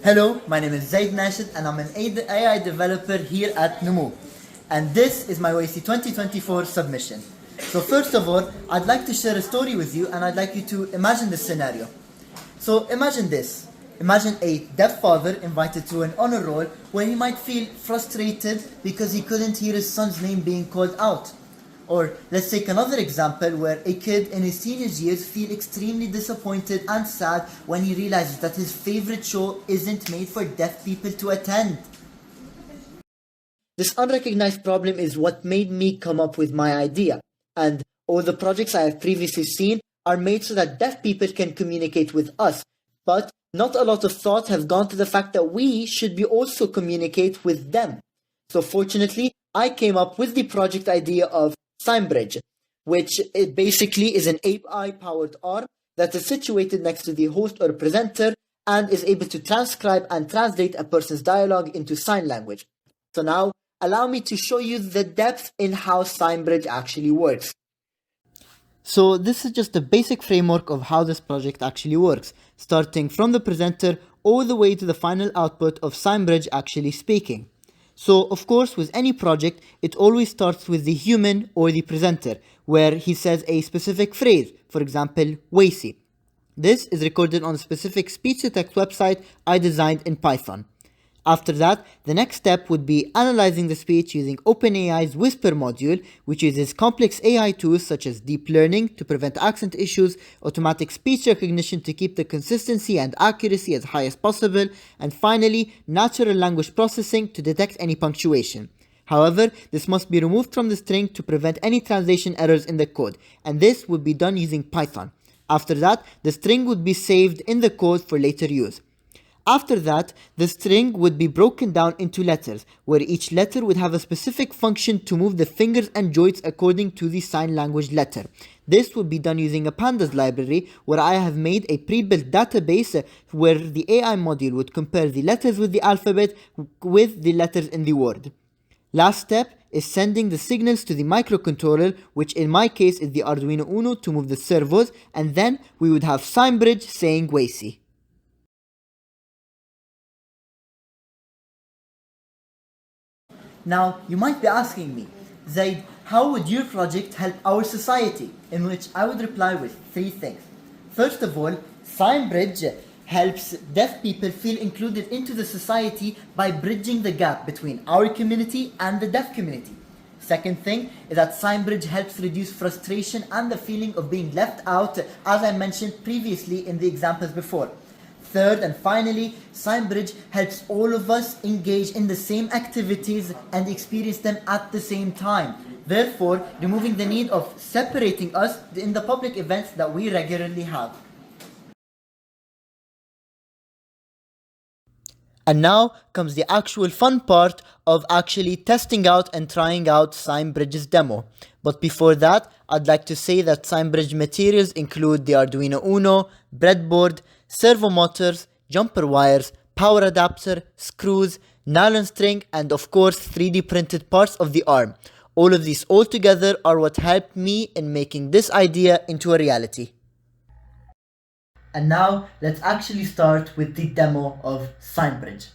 Hello, my name is Zaid Nashid and I'm an AI developer here at Numu. And this is my WAICY 2024 submission. So first of all, I'd like to share a story with you and I'd like you to imagine this scenario. So imagine this. Imagine a deaf father invited to an honor roll where he might feel frustrated because he couldn't hear his son's name being called out. Or let's take another example where a kid in his teenage years feel extremely disappointed and sad when he realizes that his favorite show isn't made for deaf people to attend. This unrecognized problem is what made me come up with my idea, and all the projects I have previously seen are made so that deaf people can communicate with us, but not a lot of thought has gone to the fact that we should be also communicate with them. So fortunately, I came up with the project idea of SignBridge, which it basically is an AI-powered arm that is situated next to the host or presenter and is able to transcribe and translate a person's dialogue into sign language. So now, allow me to show you the depth in how SignBridge actually works. So this is just the basic framework of how this project actually works, starting from the presenter all the way to the final output of SignBridge actually speaking. So of course with any project, it always starts with the human or the presenter, where he says a specific phrase, for example, WAICY. This is recorded on a specific speech-to-text website I designed in Python. After that, the next step would be analyzing the speech using OpenAI's Whisper module, which uses complex AI tools such as deep learning to prevent accent issues, automatic speech recognition to keep the consistency and accuracy as high as possible, and finally, natural language processing to detect any punctuation. However, this must be removed from the string to prevent any translation errors in the code, and this would be done using Python. After that, the string would be saved in the code for later use. After that, the string would be broken down into letters, where each letter would have a specific function to move the fingers and joints according to the sign language letter. This would be done using a pandas library, where I have made a pre-built database where the AI module would compare the letters with the alphabet with the letters in the word. Last step is sending the signals to the microcontroller, which in my case is the Arduino Uno, to move the servos, and then we would have SignBridge saying WAICY. Now, you might be asking me, Zaid, how would your project help our society? In which I would reply with three things. First of all, SignBridge helps deaf people feel included into the society by bridging the gap between our community and the deaf community. Second thing is that SignBridge helps reduce frustration and the feeling of being left out, as I mentioned previously in the examples before. Third and finally, SignBridge helps all of us engage in the same activities and experience them at the same time, therefore removing the need of separating us in the public events that we regularly have. And now comes the actual fun part of actually testing out and trying out SignBridge's demo. But before that, I'd like to say that SignBridge materials include the Arduino Uno, breadboard, servo motors, jumper wires, power adapter, screws, nylon string, and of course 3D printed parts of the arm. All of these all together are what helped me in making this idea into a reality. And now let's actually start with the demo of SignBridge.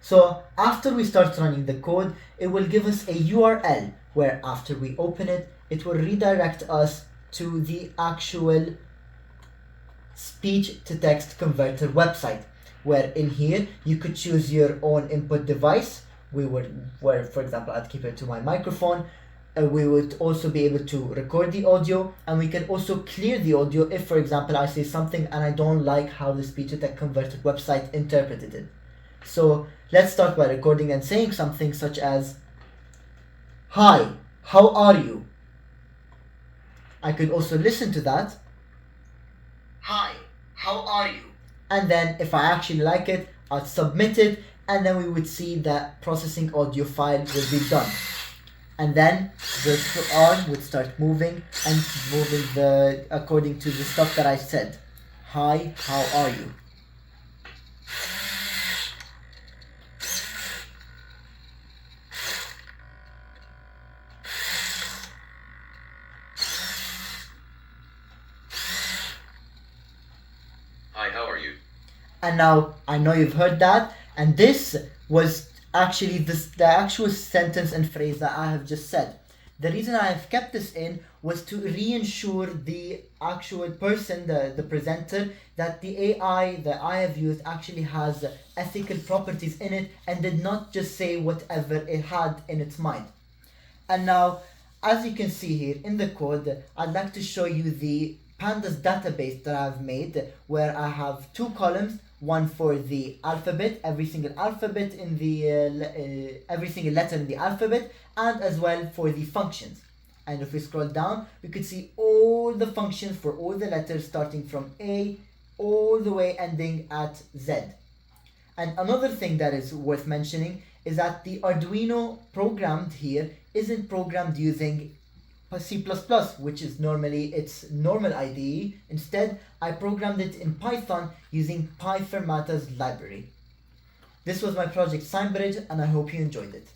So after we start running the code, it will give us a URL where after we open it, it will redirect us to the actual speech to text converter website, where in here you could choose your own input device. Where for example I'd keep it to my microphone. We would also be able to record the audio, and we can also clear the audio if for example I say something and I don't like how the speech to text converter website interpreted it. So let's start by recording and saying something such as, "Hi, how are you?" I could also listen to that. "Hi, how are you?" And then if I actually like it, I'd submit it, and then we would see that processing audio file would be done. And then the arm would start moving and moving according to the stuff that I said. "Hi, how are you?" Hi, how are you? And now I know you've heard that, and this was actually the actual sentence and phrase that I have just said. The reason I have kept this in was to reassure the actual person, the presenter, that the AI that I have used actually has ethical properties in it and did not just say whatever it had in its mind. And now, as you can see here in the code, I'd like to show you the pandas database that I've made, where I have two columns, one for the alphabet, every single alphabet in the every single letter in the alphabet, and as well for the functions. And if we scroll down, we could see all the functions for all the letters starting from A all the way ending at Z. And another thing that is worth mentioning is that the Arduino programmed here isn't programmed using C++, which is normally its normal IDE. Instead, I programmed it in Python using PyFermata's library. This was my project SignBridge, and I hope you enjoyed it.